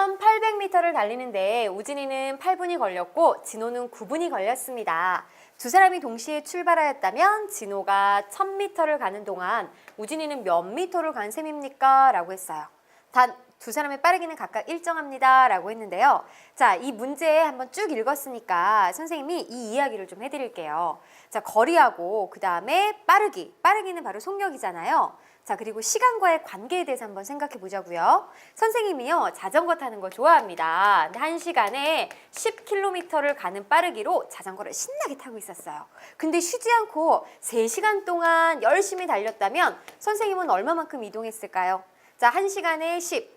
1800m를 달리는데 우진이는 8분이 걸렸고 진호는 9분이 걸렸습니다. 두 사람이 동시에 출발하였다면 진호가 1000m를 가는 동안 우진이는 몇 미터를 간 셈입니까? 라고 했어요. 단 두 사람의 빠르기는 각각 일정합니다. 라고 했는데요. 자, 이 문제 한번 쭉 읽었으니까 선생님이 이 이야기를 좀 해드릴게요. 자, 거리하고 그 다음에 빠르기는 바로 속력이잖아요. 자, 그리고 시간과의 관계에 대해서 한번 생각해 보자고요. 선생님이요, 자전거 타는 거 좋아합니다. 근데 1시간에 10km를 가는 빠르기로 자전거를 신나게 타고 있었어요. 근데 쉬지 않고 3시간 동안 열심히 달렸다면 선생님은 얼마만큼 이동했을까요? 자, 1시간에 10.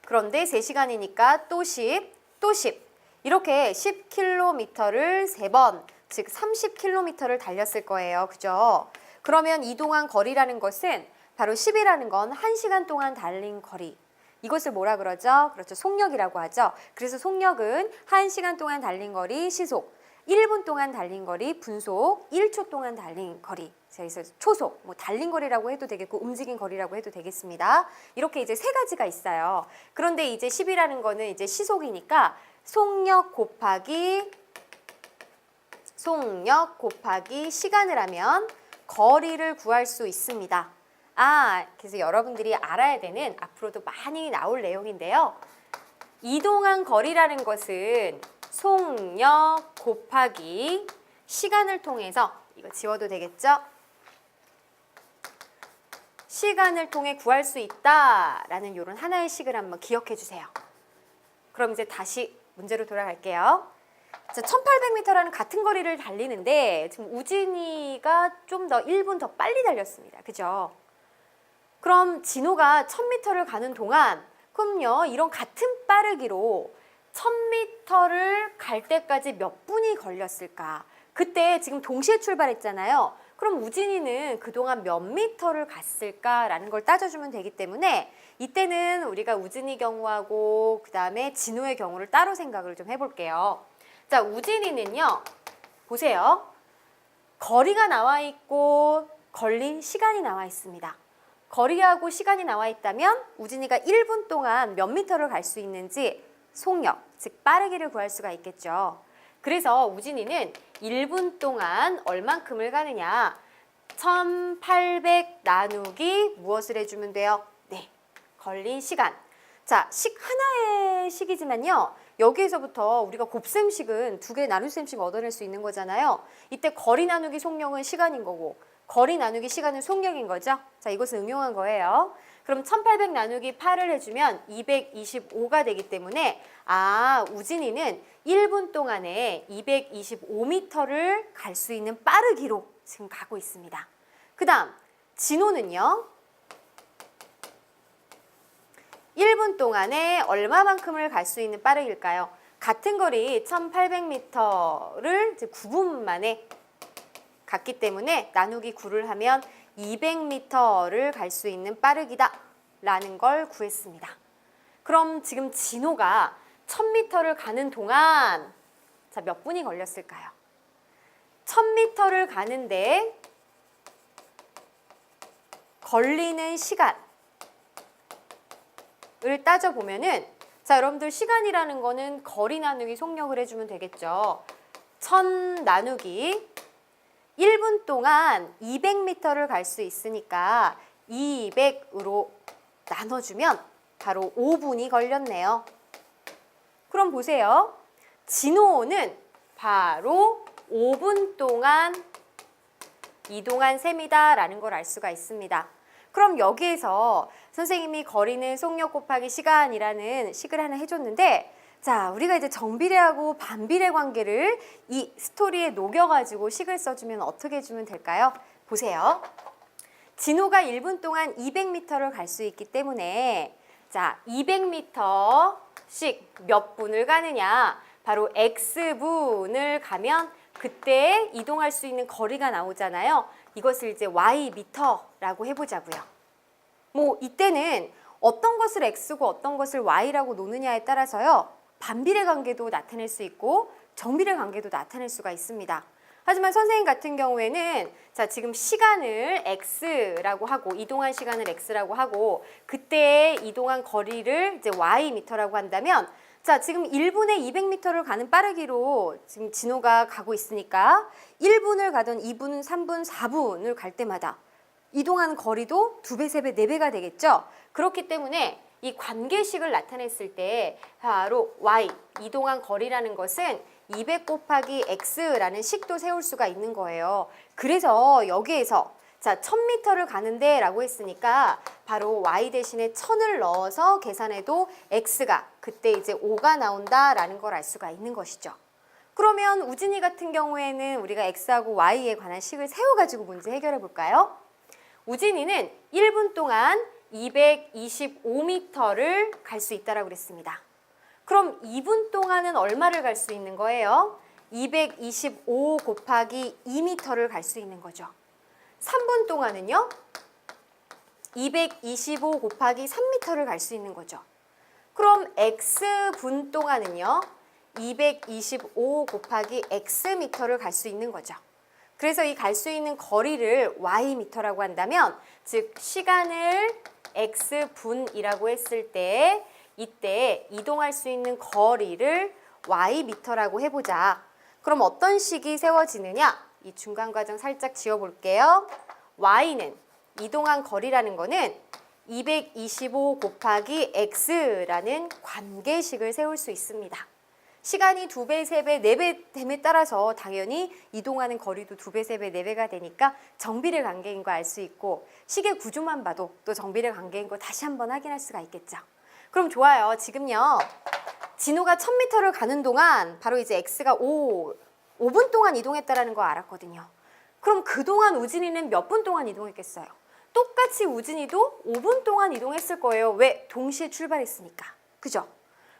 그런데 3시간이니까 또 10, 또 10. 이렇게 10km를 3번, 즉 30km를 달렸을 거예요. 그죠? 그러면 이동한 거리라는 것은 바로 10이라는 건 1시간 동안 달린 거리. 이것을 뭐라 그러죠? 그렇죠. 속력이라고 하죠. 그래서 속력은 1시간 동안 달린 거리 시속, 1분 동안 달린 거리 분속, 1초 동안 달린 거리. 그래서 초속, 달린 거리라고 해도 되겠고 움직인 거리라고 해도 되겠습니다. 이렇게 이제 세 가지가 있어요. 그런데 이제 10이라는 거는 이제 시속이니까 속력 곱하기 시간을 하면 거리를 구할 수 있습니다. 그래서 여러분들이 알아야 되는 앞으로도 많이 나올 내용인데요. 이동한 거리라는 것은 속력 곱하기 시간을 통해서, 이거 지워도 되겠죠? 시간을 통해 구할 수 있다라는 이런 하나의 식을 한번 기억해 주세요. 그럼 이제 다시 문제로 돌아갈게요. 자, 1800m라는 같은 거리를 달리는데 지금 우진이가 좀 더 1분 더 빨리 달렸습니다. 그죠? 그럼 진호가 1000m를 가는 동안 그럼요, 이런 같은 빠르기로 1000m를 갈 때까지 몇 분이 걸렸을까? 그때 지금 동시에 출발했잖아요. 그럼 우진이는 그동안 몇 미터를 갔을까라는 걸 따져주면 되기 때문에 이때는 우리가 우진이 경우하고 그 다음에 진호의 경우를 따로 생각을 좀 해볼게요. 자, 우진이는요, 보세요. 거리가 나와 있고 걸린 시간이 나와 있습니다. 거리하고 시간이 나와 있다면 우진이가 1분 동안 몇 미터를 갈 수 있는지 속력, 즉 빠르기를 구할 수가 있겠죠. 그래서 우진이는 1분 동안 얼만큼을 가느냐? 1800 나누기 무엇을 해주면 돼요? 네, 걸린 시간. 자, 하나의 식이지만요. 여기에서부터 우리가 곱셈식은 2개 나눗셈씩 얻어낼 수 있는 거잖아요. 이때 거리 나누기 속력은 시간인 거고 거리 나누기 시간은 속력인 거죠. 자, 이것을 응용한 거예요. 그럼 1800 나누기 8을 해주면 225가 되기 때문에 우진이는 1분 동안에 225m를 갈 수 있는 빠르기로 지금 가고 있습니다. 그 다음 진호는요. 1분 동안에 얼마만큼을 갈 수 있는 빠르기일까요? 같은 거리 1800m를 9분 만에 갔기 때문에 나누기 9를 하면 200m를 갈 수 있는 빠르기다 라는 걸 구했습니다. 그럼 지금 진호가 1000m를 가는 동안 자, 몇 분이 걸렸을까요? 1000m를 가는데 걸리는 시간을 따져보면은 자, 여러분들 시간이라는 거는 거리 나누기 속력을 해주면 되겠죠. 1000 나누기 1분 동안 200m를 갈 수 있으니까 200으로 나눠주면 바로 5분이 걸렸네요. 그럼 보세요. 진호는 바로 5분 동안 이동한 셈이다 라는 걸 알 수가 있습니다. 그럼 여기에서 선생님이 거리는 속력 곱하기 시간이라는 식을 하나 해줬는데 자, 우리가 이제 정비례하고 반비례 관계를 이 스토리에 녹여가지고 식을 써주면 어떻게 해주면 될까요? 보세요. 진호가 1분 동안 200m를 갈 수 있기 때문에 자, 200m씩 몇 분을 가느냐? 바로 X분을 가면 그때 이동할 수 있는 거리가 나오잖아요. 이것을 이제 Y미터라고 해보자고요. 이때는 어떤 것을 X고 어떤 것을 Y라고 노느냐에 따라서요. 반비례 관계도 나타낼 수 있고 정비례 관계도 나타낼 수가 있습니다. 하지만 선생님 같은 경우에는 자, 지금 시간을 x라고 하고 이동한 시간을 x라고 하고 그때 이동한 거리를 이제 ym라고 한다면 자, 지금 1분에 200m를 가는 빠르기로 지금 진호가 가고 있으니까 1분을 가든 2분, 3분, 4분을 갈 때마다 이동하는 거리도 2배, 3배, 4배가 되겠죠. 그렇기 때문에 이 관계식을 나타냈을 때 바로 y, 이동한 거리라는 것은 200 곱하기 x라는 식도 세울 수가 있는 거예요. 그래서 여기에서 자, 1000m를 가는데 라고 했으니까 바로 y 대신에 1000을 넣어서 계산해도 x가 그때 이제 5가 나온다라는 걸 알 수가 있는 것이죠. 그러면 우진이 같은 경우에는 우리가 x하고 y에 관한 식을 세워가지고 문제 해결해 볼까요? 우진이는 1분 동안 225m를 갈 수 있다라고 그랬습니다. 그럼 2분 동안은 얼마를 갈 수 있는 거예요? 225 곱하기 2m를 갈 수 있는 거죠. 3분 동안은요? 225 곱하기 3m를 갈 수 있는 거죠. 그럼 x분 동안은요? 225 곱하기 xm를 갈 수 있는 거죠. 그래서 이 갈 수 있는 거리를 ym라고 한다면 즉 시간을 x분이라고 했을 때 이때 이동할 수 있는 거리를 ym라고 해보자. 그럼 어떤 식이 세워지느냐? 이 중간 과정 살짝 지워볼게요. y는 이동한 거리라는 거는 225 곱하기 x라는 관계식을 세울 수 있습니다. 시간이 2배, 3배, 4배 됨에 따라서 당연히 이동하는 거리도 2배, 3배, 4배가 되니까 정비례 관계인 거 알 수 있고 식의 구조만 봐도 또 정비례 관계인 거 다시 한번 확인할 수가 있겠죠. 그럼 좋아요. 지금요. 진호가 1000m를 가는 동안 바로 이제 x가 5분 동안 이동했다라는 거 알았거든요. 그럼 그동안 우진이는 몇 분 동안 이동했겠어요? 똑같이 우진이도 5분 동안 이동했을 거예요. 왜? 동시에 출발했으니까. 그죠?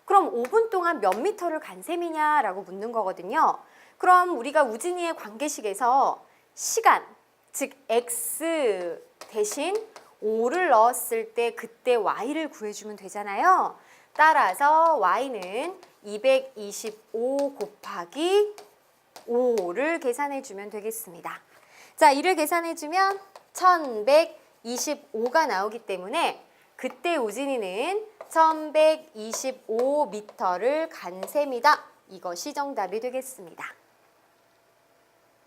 그럼 5분 동안 몇 미터를 간 셈이냐라고 묻는 거거든요. 그럼 우리가 우진이의 관계식에서 시간, 즉 x 대신 5를 넣었을 때 그때 y를 구해주면 되잖아요. 따라서 y는 225 곱하기 5를 계산해주면 되겠습니다. 자, 이를 계산해주면 1125가 나오기 때문에 그때 우진이는 1125m를 간 셈이다. 이것이 정답이 되겠습니다.